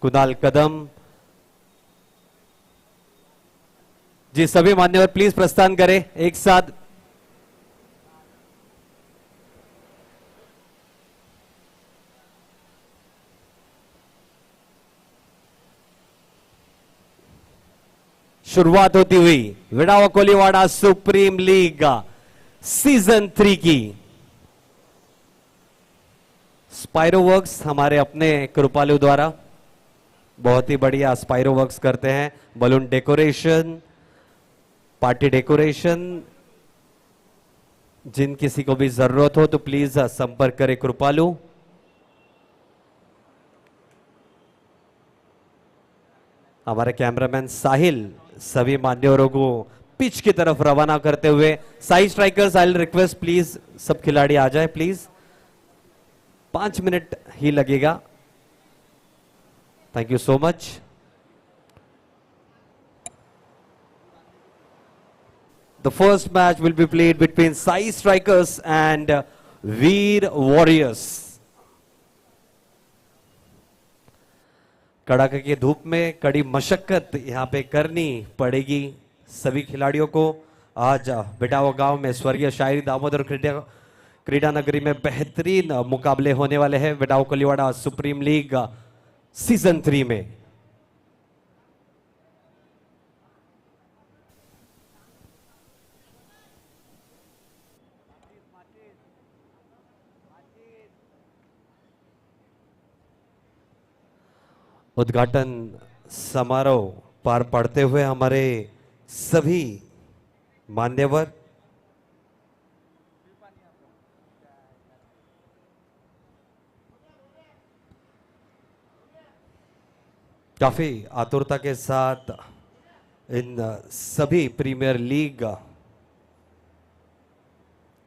कुणाल कदम जी, सभी मान्यवर प्लीज प्रस्थान करें एक साथ। शुरुआत होती हुई विडावा कोलीवाड़ा सुप्रीम लीग सीजन 3 की। स्पाइरोवर्क्स हमारे अपने कृपालु द्वारा बहुत ही बढ़िया स्पाइरोवर्क्स करते हैं। बलून डेकोरेशन, पार्टी डेकोरेशन, जिन किसी को भी जरूरत हो तो प्लीज संपर्क करें कृपालु। हमारे कैमरामैन साहिल सभी मान्यवरों को पिच की तरफ रवाना करते हुए, Sai strikers I request please सब खिलाड़ी आ जाए प्लीज, 5 मिनट ही लगेगा। Thank you so much. The first match will be played between Sai Strikers and Veer Warriors. कड़ाके की धूप में कड़ी मशक्कत यहां पे करनी पड़ेगी सभी खिलाड़ियों को। आज बिटावा गांव में स्वर्गीय शायरी दामोदर क्रीडा नगरी में बेहतरीन मुकाबले होने वाले हैं Vitawa Koliwada supreme league season 3 में। उद्घाटन समारोह पार पड़ते हुए हमारे सभी मान्यवर काफी आतुरता के साथ इन सभी प्रीमियर लीग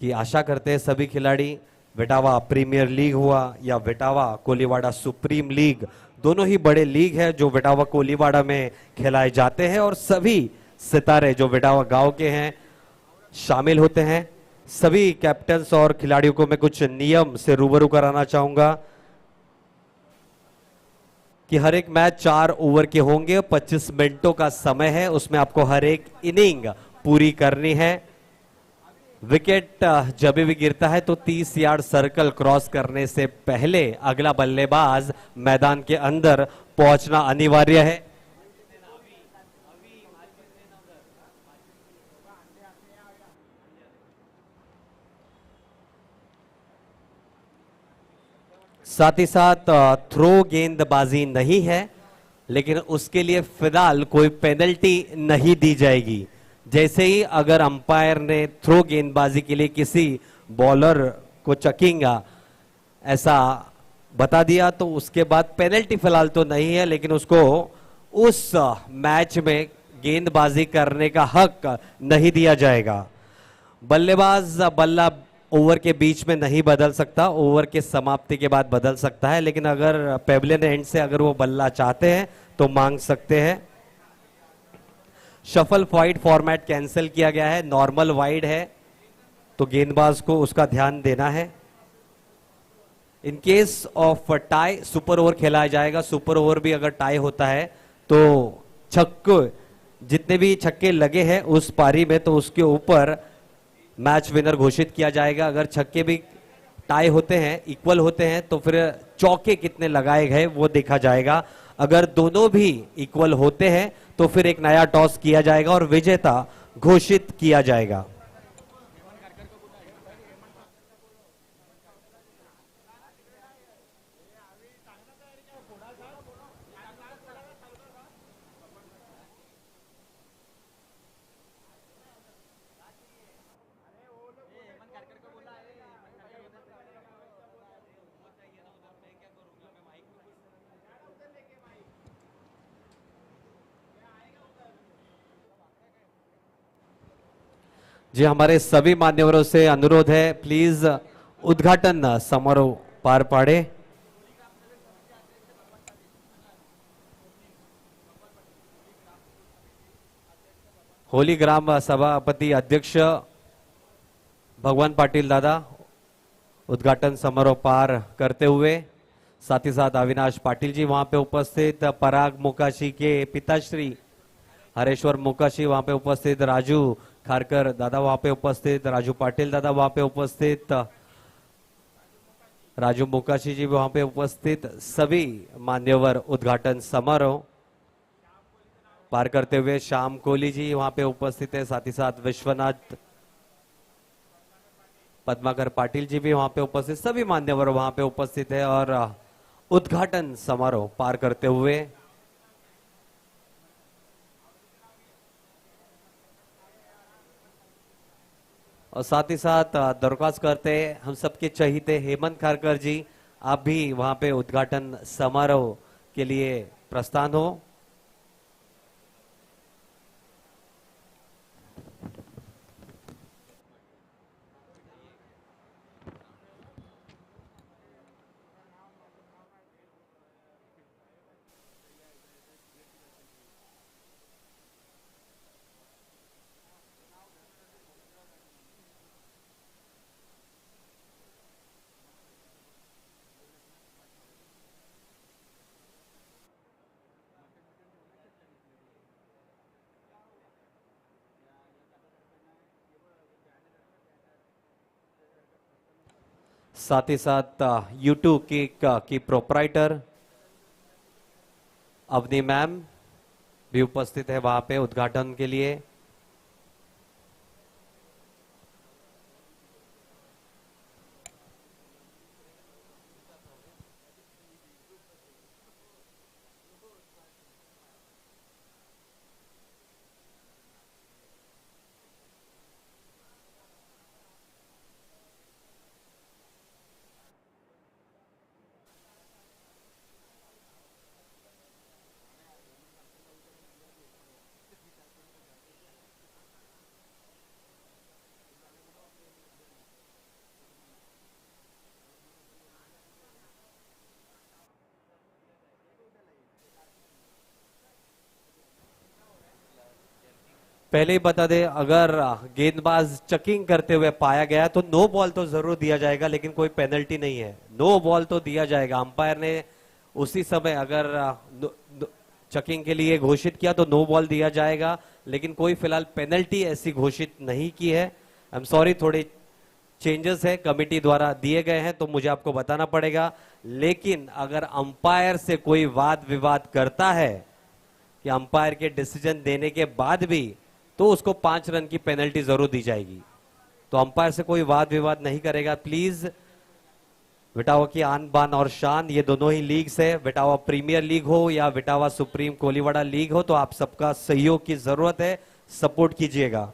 की आशा करते हैं सभी खिलाड़ी। विटावा प्रीमियर लीग हुआ या विटावा कोलीवाड़ा सुप्रीम लीग, दोनों ही बड़े लीग है जो विटावा कोलीवाड़ा में खिलाए जाते हैं और सभी सितारे जो विटावा गांव के हैं शामिल होते हैं। सभी कैप्टन्स और खिलाड़ियों को मैं कुछ नियम से रूबरू कराना चाहूंगा कि हर एक मैच 4 ओवर के होंगे, 25 मिनटों का समय है, उसमें आपको हर एक इनिंग पूरी करनी है। विकेट जब भी गिरता है तो 30 यार्ड सर्कल क्रॉस करने से पहले अगला बल्लेबाज मैदान के अंदर पहुंचना अनिवार्य है। साथ ही साथ थ्रो गेंदबाजी नहीं है, लेकिन उसके लिए फिलहाल कोई पेनल्टी नहीं दी जाएगी। जैसे ही अगर अंपायर ने थ्रो गेंदबाजी के लिए किसी बॉलर को चकेंगा ऐसा बता दिया तो उसके बाद पेनल्टी फिलहाल तो नहीं है, लेकिन उसको उस मैच में गेंदबाजी करने का हक नहीं दिया जाएगा। बल्लेबाज बल्ला ओवर के बीच में नहीं बदल सकता, ओवर के समाप्ति के बाद बदल सकता है, लेकिन अगर पेवलियन एंड से अगर वो बल्ला चाहते हैं तो मांग सकते हैं। शफल वाइड फॉर्मेट कैंसिल किया गया है, नॉर्मल वाइड है तो गेंदबाज को उसका ध्यान देना है। In case of tie super over खेला जाएगा। सुपर ओवर भी अगर टाई होता है तो छक्के जितने भी छक्के लगे हैं उस पारी में तो उसके ऊपर मैच विनर घोषित किया जाएगा। अगर छक्के भी टाई होते हैं, इक्वल होते हैं तो फिर चौके कितने लगाए गए वो देखा जाएगा। अगर दोनों भी इक्वल होते हैं तो फिर एक नया टॉस किया जाएगा और विजेता घोषित किया जाएगा। जी, हमारे सभी मान्यवरों से अनुरोध है प्लीज उद्घाटन समारोह पार पाड़े। होली ग्राम सभापति अध्यक्ष भगवान पाटिल दादा उद्घाटन समारोह पार करते हुए साथ ही साथ अविनाश पाटिल जी वहां पे उपस्थित, पराग मोकाशी के पिताश्री हरेश्वर मोकाशी वहां पे उपस्थित, राजू खारकर दादा वहां पे उपस्थित, राजू पाटिल दादा वहां पे उपस्थित, राजू मोकाशी जी वहां पे उपस्थित, सभी मान्यवर उद्घाटन समारोह पार करते हुए श्याम कोहली जी वहां पे उपस्थित है। साथ ही साथ विश्वनाथ पद्माकर पाटिल जी भी वहां पे उपस्थित, सभी मान्यवर वहां पे उपस्थित है और उद्घाटन समारोह पार करते हुए और साथ ही साथ दरख्वास्त करते हैं हम सबके चहीते हेमंत खारकर जी, आप भी वहां पे उद्घाटन समारोह के लिए प्रस्थान हो। साथ ही साथ यूट्यूब की प्रोपराइटर अवनी मैम भी उपस्थित है वहां पे उद्घाटन के लिए। पहले ही बता दे, अगर गेंदबाज चकिंग करते हुए पाया गया तो नो बॉल तो जरूर दिया जाएगा, लेकिन कोई पेनल्टी नहीं है। नो बॉल तो दिया जाएगा, अंपायर ने उसी समय अगर चकिंग के लिए घोषित किया तो नो बॉल दिया जाएगा, लेकिन कोई फिलहाल पेनल्टी ऐसी घोषित नहीं की है। आई एम सॉरी, थोड़े चेंजेस है कमेटी द्वारा दिए गए हैं तो मुझे आपको बताना पड़ेगा। लेकिन अगर अंपायर से कोई वाद विवाद करता है कि अंपायर के डिसीजन देने के बाद भी, तो उसको 5 रन की पेनल्टी जरूर दी जाएगी। तो अंपायर से कोई वाद विवाद नहीं करेगा प्लीज। विटावा की आन बान और शान, ये दोनों ही लीग्स है, विटावा प्रीमियर लीग हो या विटावा सुप्रीम कोलीवाड़ा लीग हो, तो आप सबका सहयोग की जरूरत है, सपोर्ट कीजिएगा।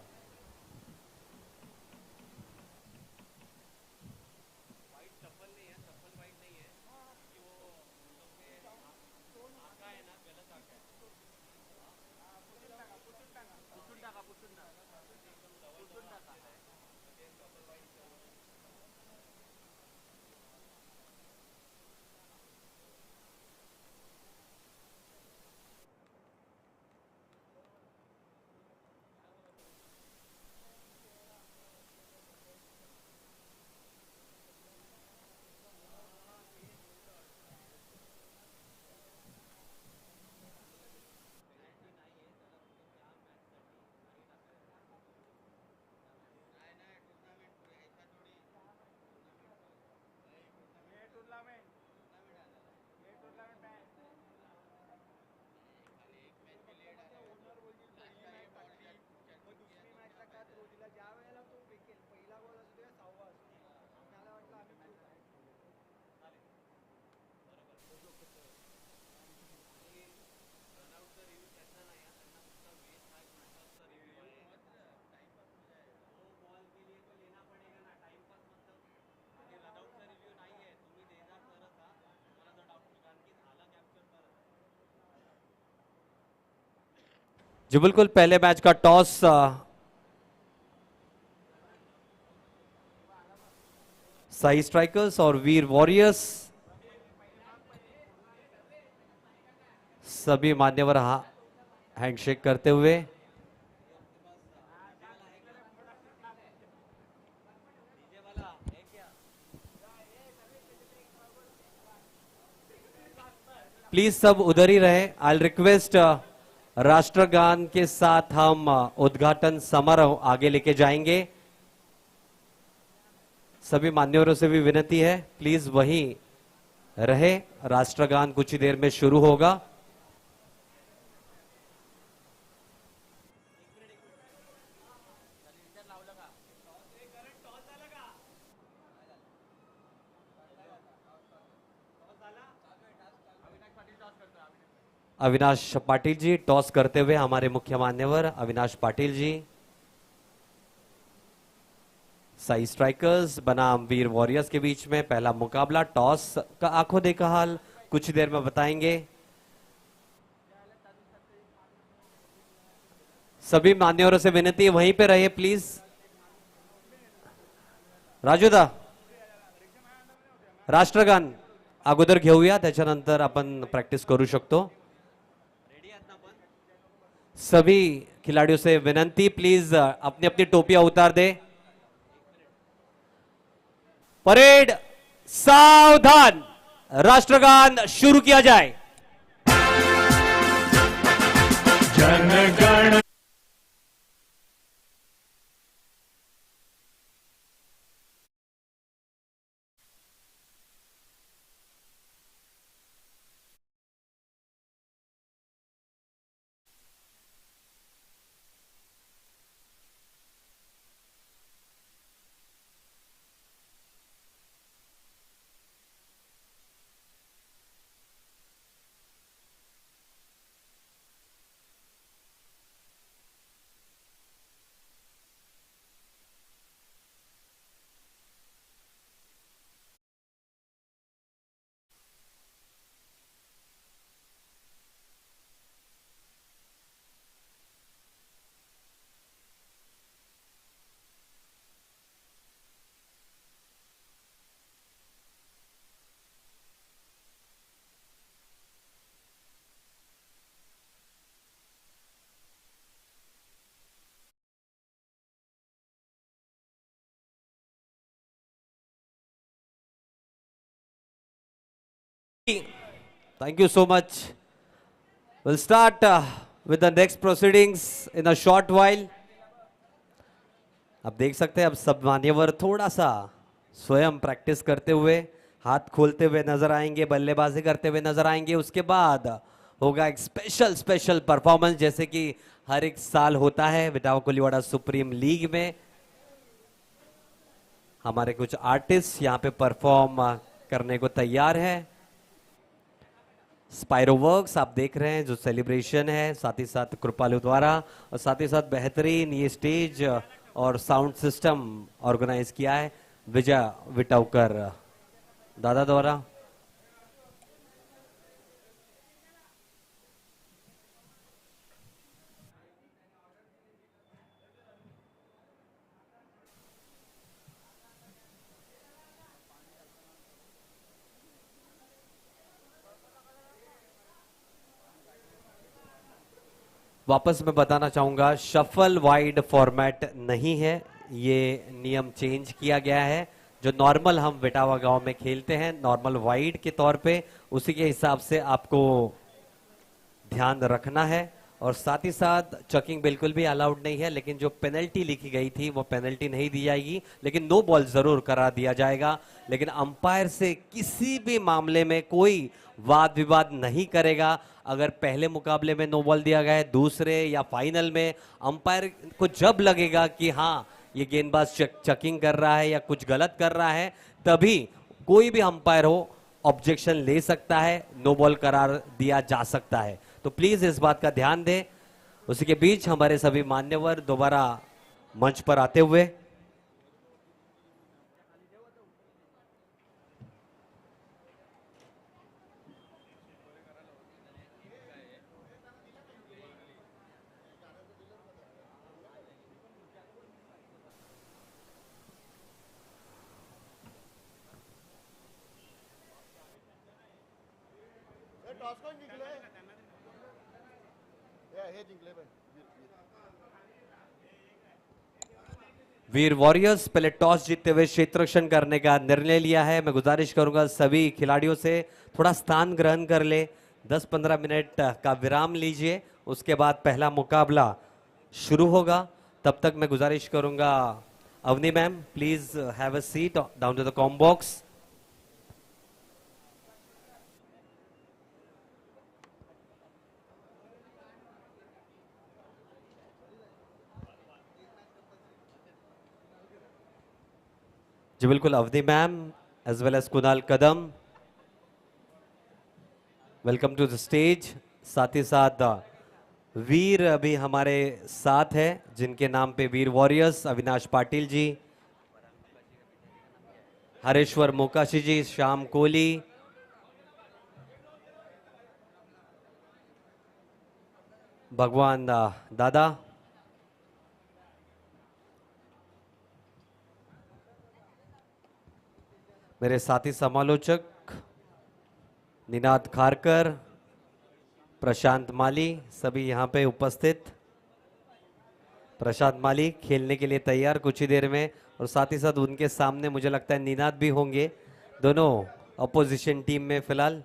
जी बिल्कुल, पहले मैच का टॉस साई स्ट्राइकर्स और वीर वॉरियर्स, सभी मान्यवर हैंडशेक करते हुए। प्लीज सब उधर ही रहे। आई रिक्वेस्ट राष्ट्रगान के साथ हम उद्घाटन समारोह आगे लेके जाएंगे। सभी मान्यवरों से भी विनती है, प्लीज वहीं रहे। राष्ट्रगान कुछ ही देर में शुरू होगा। अविनाश पाटिल जी टॉस करते हुए, हमारे मुख्य मान्यवर अविनाश पाटिल जी। साई स्ट्राइकर्स बनाम वीर वॉरियर्स के बीच में पहला मुकाबला। टॉस का आंखों देखा हाल कुछ देर में बताएंगे। सभी मान्यवरों से विनती है, वहीं पे रहिए प्लीज। राजूदा, राष्ट्रगान अगोदर घेऊया, त्याच्यानंतर आपण प्रॅक्टिस करू शकतो। सभी खिलाड़ियों से विनती, प्लीज अपनी अपनी टोपियां उतार दे। परेड सावधान, राष्ट्रगान शुरू किया जाए। जनगण Thank you so much. We'll start with the next proceedings in a short while. आप देख सकते हैं अब सब मान्यवर थोड़ा सा स्वयं प्रैक्टिस करते हुए, हाथ खोलते हुए नजर आएंगे, बल्लेबाजी करते हुए नजर आएंगे। उसके बाद होगा एक स्पेशल परफॉर्मेंस, जैसे कि हर एक साल होता है विटावा कोलीवाड़ा सुप्रीम लीग में। हमारे कुछ आर्टिस्ट यहाँ पे परफॉर्म करने को तैयार है। स्पाइरो वर्क्स आप देख रहे हैं जो सेलिब्रेशन है, साथ ही साथ कृपालु द्वारा, और साथ ही साथ बेहतरीन ये स्टेज और साउंड सिस्टम ऑर्गेनाइज किया है विजय विटावकर दादा द्वारा। वापस मैं बताना चाहूंगा, शफल वाइड फॉर्मेट नहीं है, ये नियम चेंज किया गया है। जो नॉर्मल हम विटावा गांव में खेलते हैं नॉर्मल वाइड के तौर पे, उसी के हिसाब से आपको ध्यान रखना है। और साथ ही साथ चकिंग बिल्कुल भी अलाउड नहीं है, लेकिन जो पेनल्टी लिखी गई थी वो पेनल्टी नहीं दी जाएगी, लेकिन नो बॉल जरूर करा दिया जाएगा। लेकिन अंपायर से किसी भी मामले में कोई वाद विवाद नहीं करेगा। अगर पहले मुकाबले में नो बॉल दिया गया है, दूसरे या फाइनल में, अंपायर को जब लगेगा कि हाँ ये गेंदबाज चकिंग कर रहा है या कुछ गलत कर रहा है, तभी कोई भी अंपायर हो ऑब्जेक्शन ले सकता है, नो बॉल करार दिया जा सकता है। तो प्लीज इस बात का ध्यान दें। उसी के बीच हमारे सभी मान्यवर दोबारा मंच पर आते हुए, वीर वॉरियर्स पहले टॉस जीतते हुए क्षेत्र रक्षण करने का निर्णय लिया है। मैं गुजारिश करूंगा सभी खिलाड़ियों से थोड़ा स्थान ग्रहण कर ले, 10-15 मिनट का विराम लीजिए, उसके बाद पहला मुकाबला शुरू होगा। तब तक मैं गुजारिश करूंगा, Avani ma'am please have a seat down to the comm box. जी बिल्कुल, Avani ma'am as well as Kunal Kadam, welcome to the stage. साथ ही साथ वीर अभी हमारे साथ है, जिनके नाम पे वीर वॉरियर्स अविनाश पाटिल जी, हरेश्वर मोकाशी जी, श्याम कोहली, भगवान दादा, मेरे साथी समालोचक निनाद खारकर, प्रशांत माली, सभी यहाँ पे उपस्थित। प्रशांत माली खेलने के लिए तैयार कुछ ही देर में, और साथ ही साथ उनके सामने मुझे लगता है निनाद भी होंगे, दोनों अपोजिशन टीम में फिलहाल।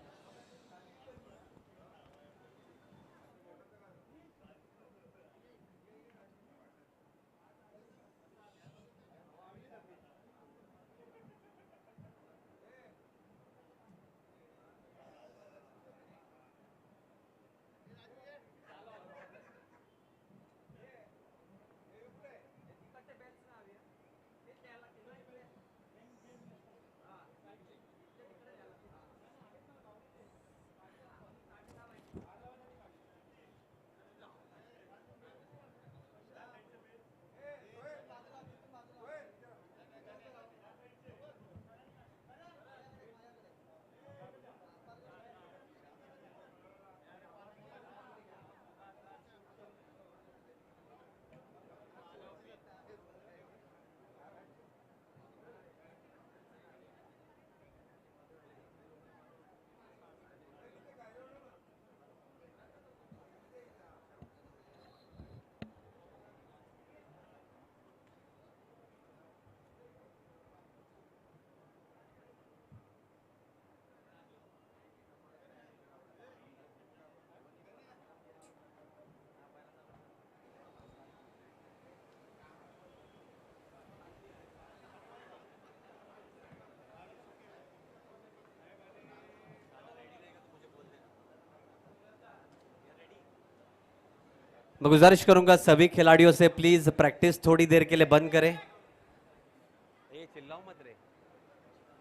मैं गुजारिश करूंगा सभी खिलाड़ियों से, प्लीज प्रैक्टिस थोड़ी देर के लिए बंद करें। ये चिल्लाओ मत रे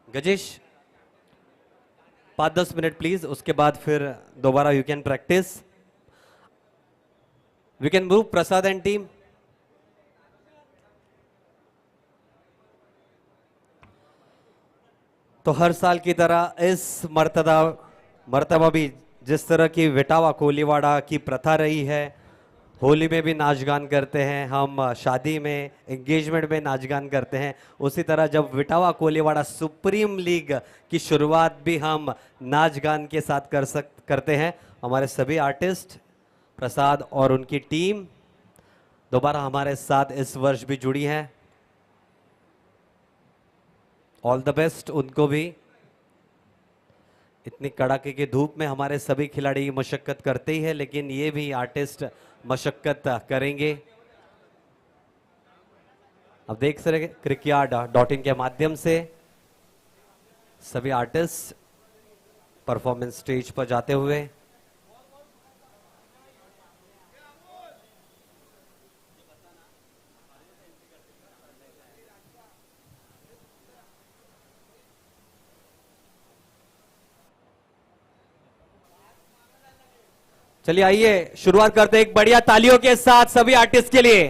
गजेश, 5-10 मिनट प्लीज, उसके बाद फिर दोबारा you can practise. We can move Prasad and team. तो हर साल की तरह इस मर्तबा भी जिस तरह की विटावा कोलीवाड़ा की प्रथा रही है, होली में भी नाच गान करते हैं हम, शादी में एंगेजमेंट में नाच गान करते हैं, उसी तरह जब विटावा कोलीवाड़ा सुप्रीम लीग की शुरुआत भी हम नाच गान के साथ करते हैं। हमारे सभी आर्टिस्ट प्रसाद और उनकी टीम दोबारा हमारे साथ इस वर्ष भी जुड़ी हैं। ऑल द बेस्ट उनको भी। इतनी कड़ाके की धूप में हमारे सभी खिलाड़ी मशक्कत करते ही है, लेकिन ये भी आर्टिस्ट मशक्कत करेंगे। अब देख सकते cricket.in के माध्यम से सभी आर्टिस्ट परफॉर्मेंस स्टेज पर जाते हुए। चलिए आइए शुरुआत करते हैं एक बढ़िया तालियों के साथ सभी आर्टिस्ट के लिए।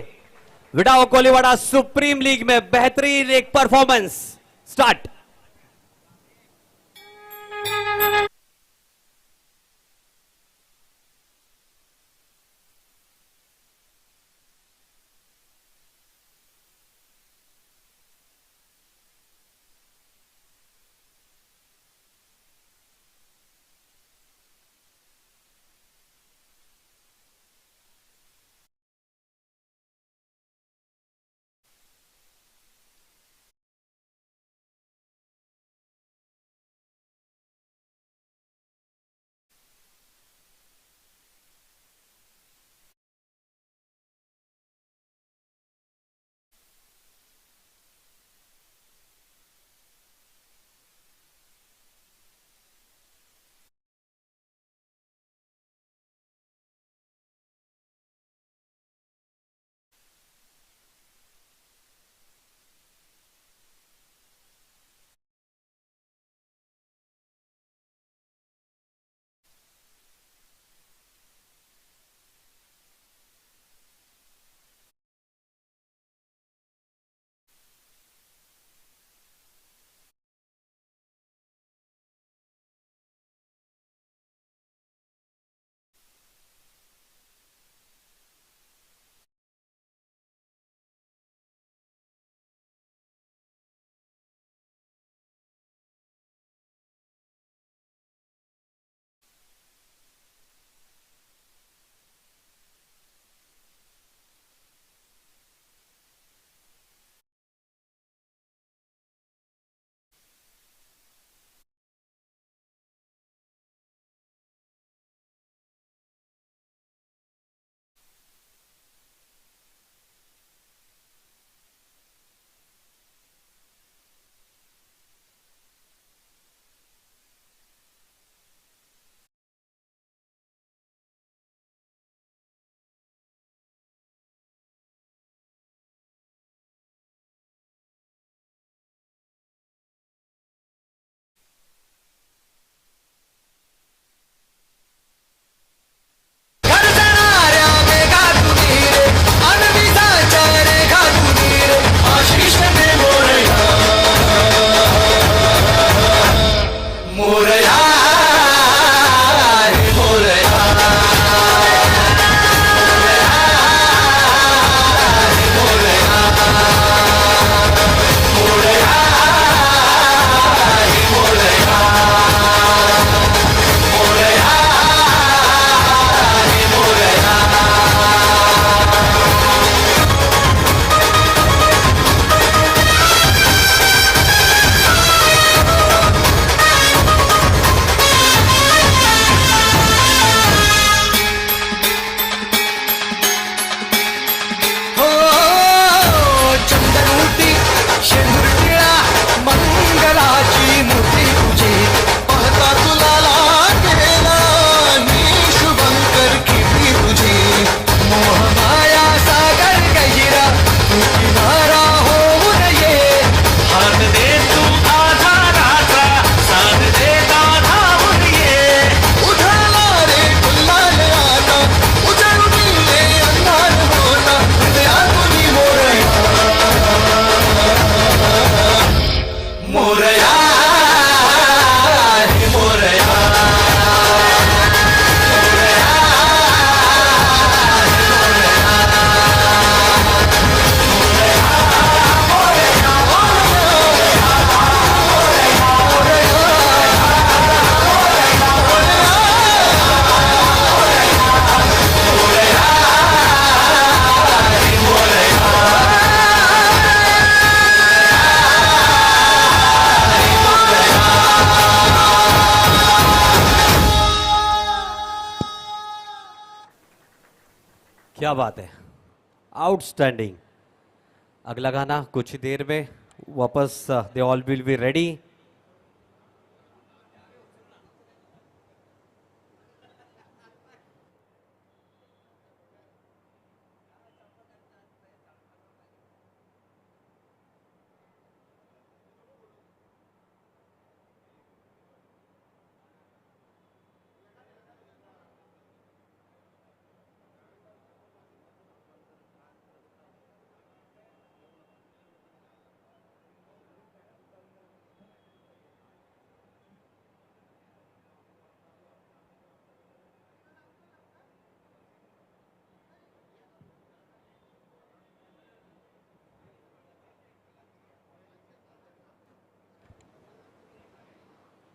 विटावा कोलीवाड़ा सुप्रीम लीग में बेहतरीन एक परफॉर्मेंस। स्टार्ट। क्या बात है, आउटस्टैंडिंग। अगला गाना कुछ ही देर में वापस, they all will be ready.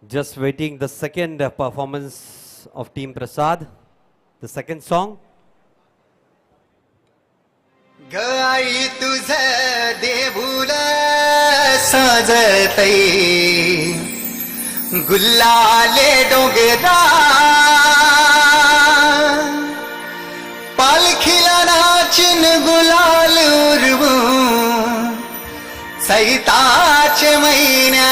Just waiting the second performance of Team Prasad, the second song. गाई तुझ देऊळ साजतई गुल्लाले डोंगरा पालखीला नाचिन गुलाल उरवू सैताचे महिन्या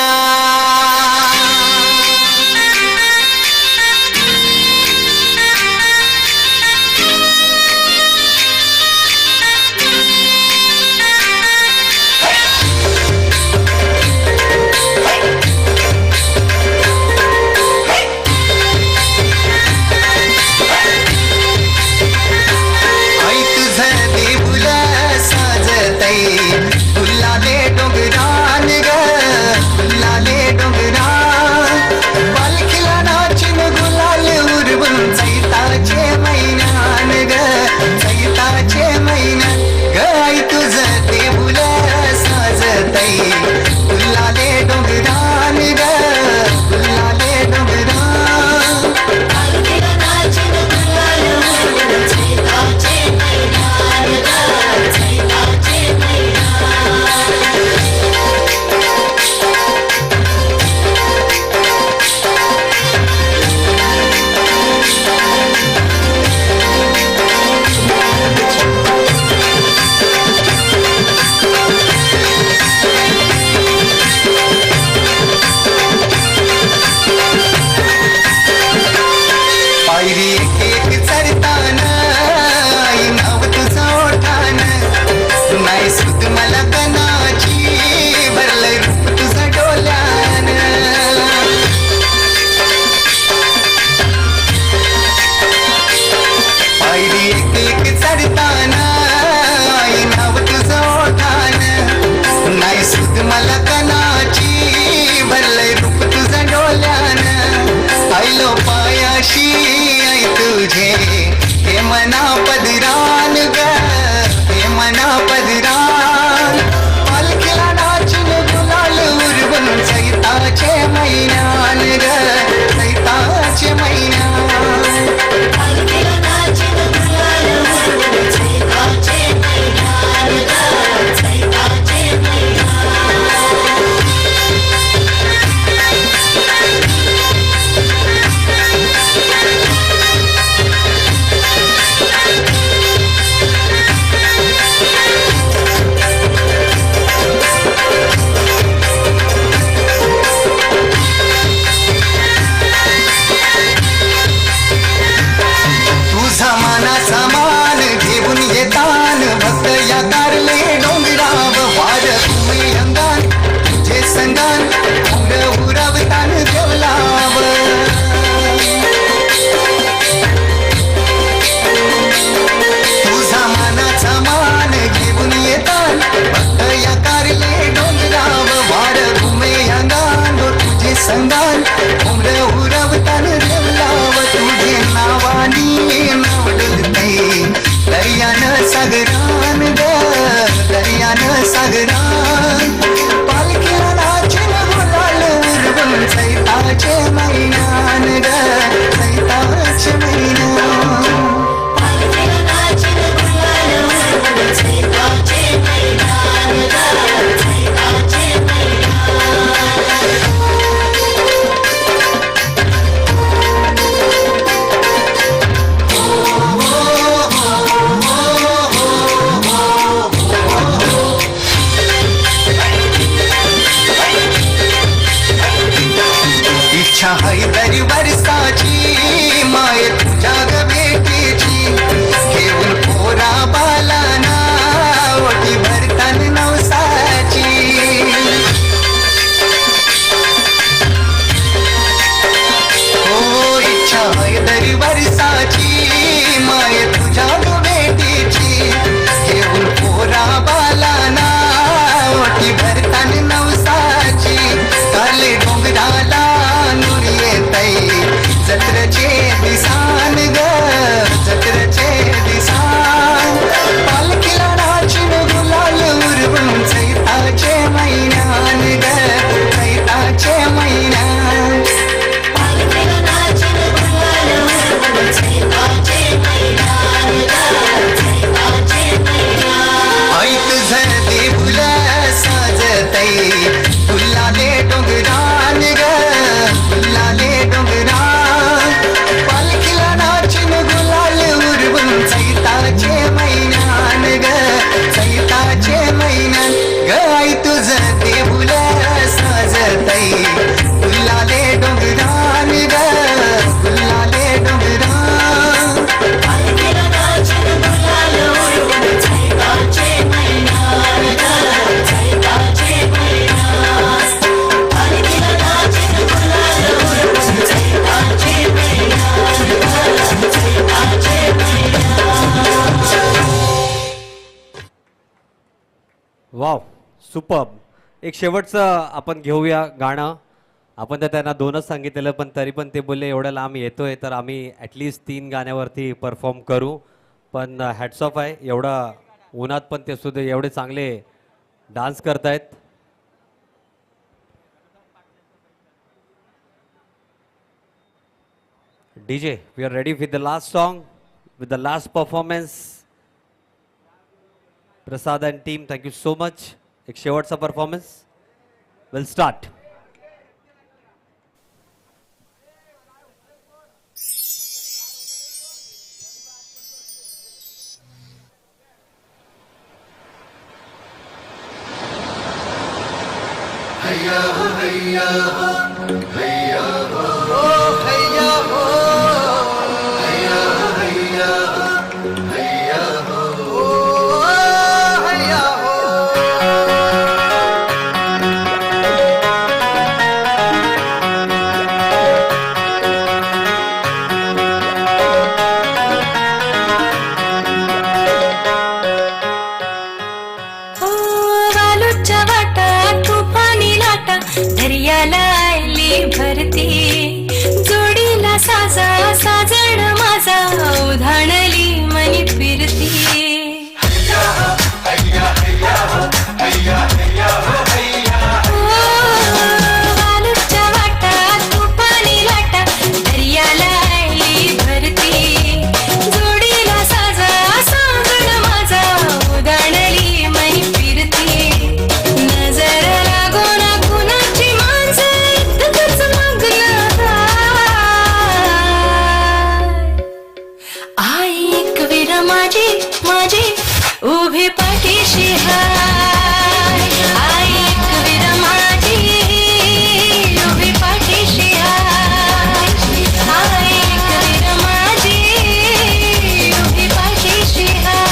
वाव सुपर्ब. एक शेवटचं आपण घेऊया गाणं. आपण तर त्यांना 2च सांगितलेलं, पण तरी पण ते बोलले एवढं लांब येतोय तर आम्ही ॲटलिस्ट 3 गाण्यावरती परफॉर्म करू. पण हॅट्स ऑफ आहे, एवढा उन्हात पण ते सुद्धा एवढे चांगले डान्स करतायत. DJ, we are ready with the last song, with the last performance. Prasad and team, thank you so much. एक शेवटचा performance. We'll start. ओ वालूच्या वाटा तुफानी लाटा दर्याला आली भरती जोडीला साजा साजण माझा उधाणली मनी फिरती वालूच्या वाटा तुफानी लाटा दर्याला आली भरती जोडीला साजा साजण माझा उधाणली मनी फिरती नजर लागो ना कुणाची माणसं इतकंच मागलं आई एक वीर माझी माझी उभी पाठीशी हाय आई एक वीर माझी उभी पाठीशी हाय आई एक वीर माझी उभी पाठीशी हाय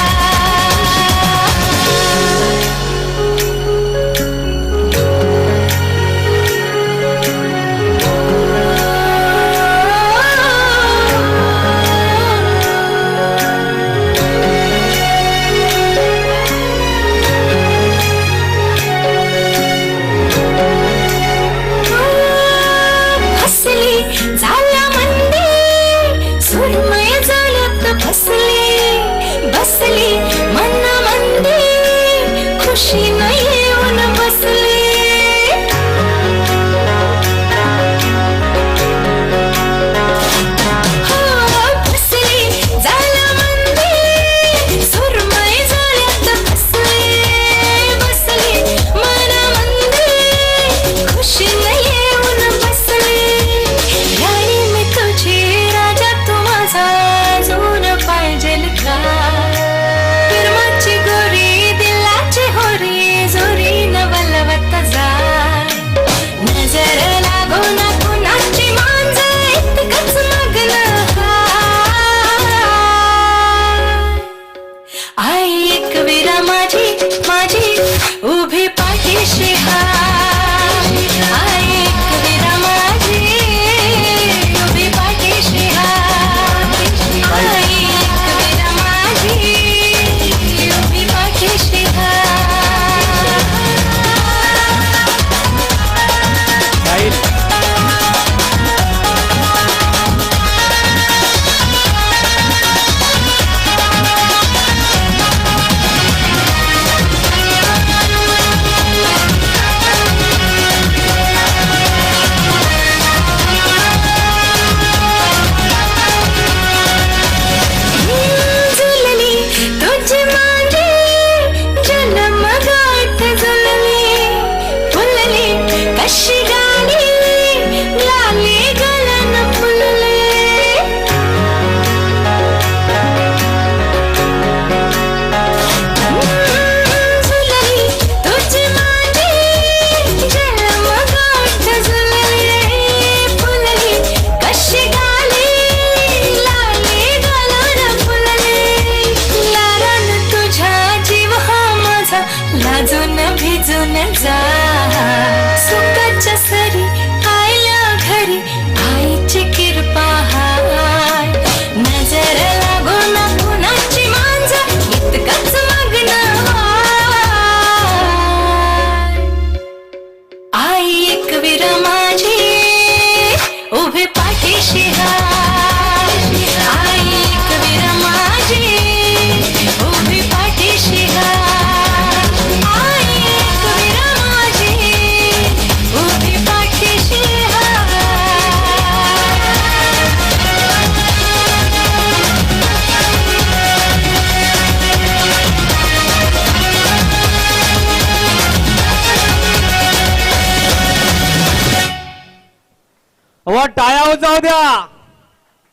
वर टाळ्या हो जाऊ द्या.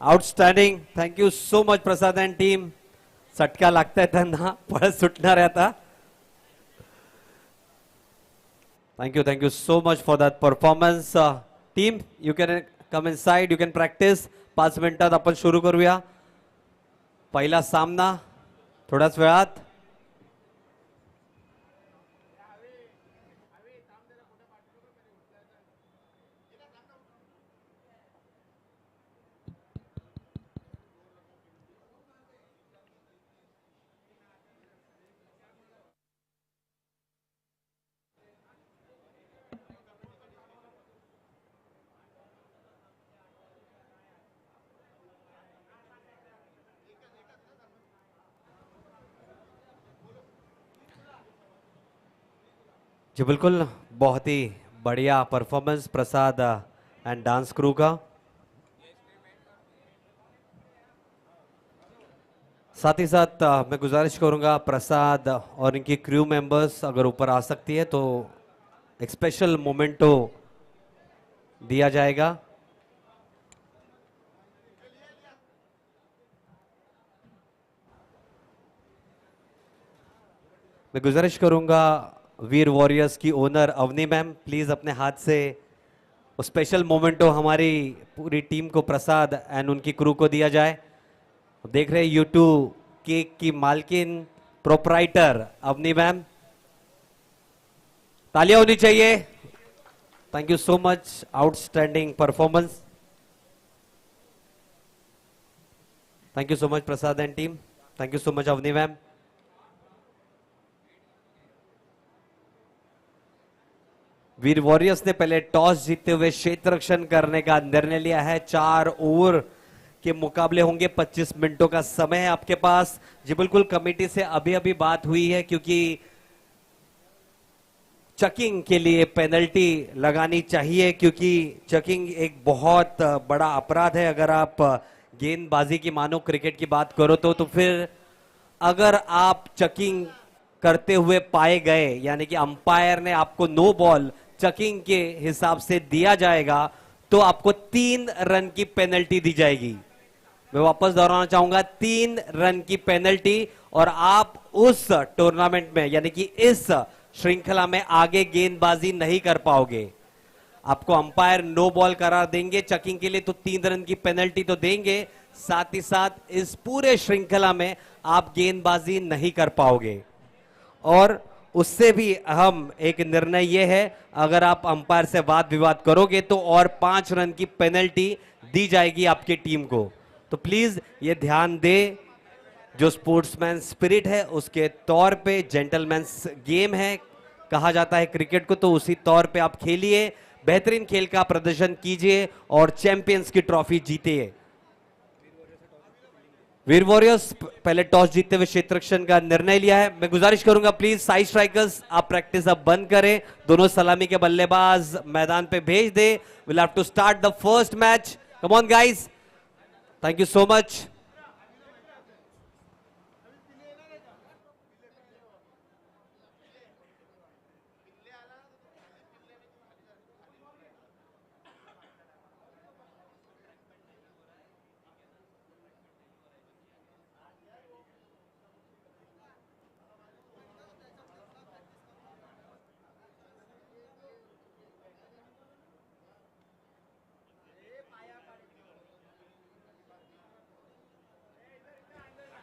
Outstanding. Thank you so much Prasad and team. चटका लागताय त्यांना, पळत सुटणार आहे आता. Thank you so much for that performance. Team you can come in side, you can practice. 5 मिनिटात आपण सुरू करूया पहिला सामना थोड्याच वेळात. जी बिल्कुल, बहुत ही बढ़िया performance Prasad and dance crew का. साथ ही साथ मैं गुजारिश करूंगा प्रसाद और इनकी क्रू मेंबर्स अगर ऊपर आ सकती है तो एक स्पेशल मोमेंटो दिया जाएगा. मैं गुजारिश करूंगा वीर वॉरियर्स की ओनर अवनी मैम, प्लीज अपने हाथ से वो स्पेशल मोमेंटो हमारी पूरी टीम को, प्रसाद एंड उनकी क्रू को दिया जाए. देख रहे यूट्यूब केक की मालकिन प्रोपराइटर अवनी मैम, तालियां होनी चाहिए. Thank you so much, outstanding performance. Thank you so much Prasad and team. Thank you so much Avni ma'am. Veer warriors ने पहले टॉस जीतते हुए क्षेत्र रक्षण करने का निर्णय लिया है. 4 ओवर के मुकाबले होंगे. 25 मिनटों का समय है आपके पास. जी बिल्कुल, कमेटी से अभी अभी बात हुई है क्योंकि चकिंग के लिए पेनल्टी लगानी चाहिए, क्योंकि चकिंग एक बहुत बड़ा अपराध है. अगर आप गेंदबाजी की मानो क्रिकेट की बात करो तो फिर अगर आप चकिंग करते हुए पाए गए, यानी कि अंपायर ने आपको नो बॉल चकिंग के हिसाब से दिया जाएगा तो आपको 3 रन की पेनल्टी दी जाएगी. मैं वापस दोहराना चाहूंगा, 3 रन की पेनल्टी, और आप उस टूर्नामेंट में यानी कि इस श्रृंखला में आगे गेंदबाजी नहीं कर पाओगे. आपको अंपायर नो बॉल करार देंगे चकिंग के लिए तो 3 रन की पेनल्टी तो देंगे, साथ ही साथ इस पूरे श्रृंखला में आप गेंदबाजी नहीं कर पाओगे. और उससे भी अहम एक निर्णय यह है, अगर आप अंपायर से वाद विवाद करोगे तो और 5 रन की पेनल्टी दी जाएगी आपकी टीम को. तो प्लीज ये ध्यान दे, जो स्पोर्ट्समैन स्पिरिट है उसके तौर पे, जेंटलमैन्स गेम है कहा जाता है क्रिकेट को, तो उसी तौर पे आप खेलिए, बेहतरीन खेल का प्रदर्शन कीजिए और चैंपियंस की ट्रॉफी जीतिए. वीर वॉरियर्स पहले टॉस जीतते हुए क्षेत्र रक्षण का निर्णय लिया है. मैं गुजारिश करूंगा प्लीज साइड स्ट्राइकर्स आप प्रैक्टिस अब बंद करें. दोनों सलामी के बल्लेबाज मैदान पे भेज दे. Will have to start the first match. Come on guys. Thank you so much.